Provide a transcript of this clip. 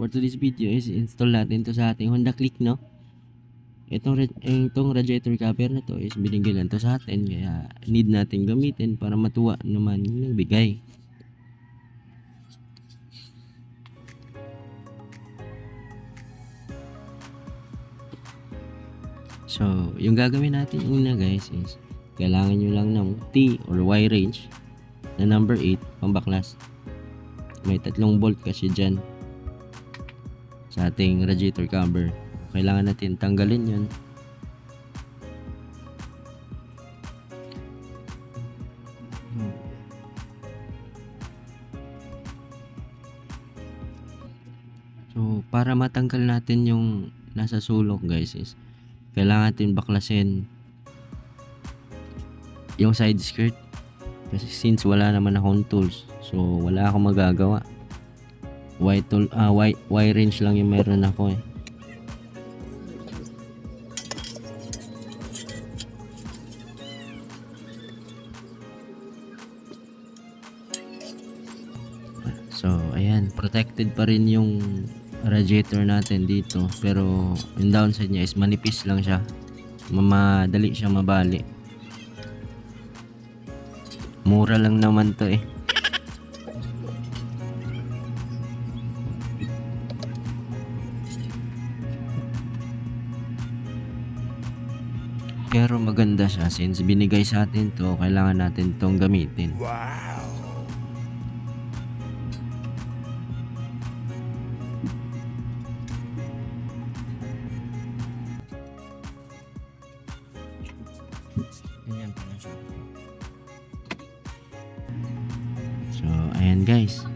for today's video is install natin to sa ating Honda Click, no? Itong radiator cover na to is binigay lang to sa atin, kaya need natin gamitin para matuwa naman yung nagbigay. So, yung gagawin natin una guys is kailangan nyo lang ng T or Y range na number 8 pambaklas. May 3 bolt kasi dyan sa ating radiator cover. Kailangan natin tanggalin yun. So, para matanggal natin yung nasa sulok guys is kailangan natin baklasin yung side skirt. Kasi since wala naman akong tools, so wala akong magagawa. Y range lang yung meron ako eh. So ayan, protected pa rin yung radiator natin dito, pero yung downside niya is manipis lang siya, madali siya mabali. Mura lang naman to eh. Pero maganda siya since binigay sa atin to, kailangan natin tong gamitin. Wow. Ayan pala siya. So, ayan guys.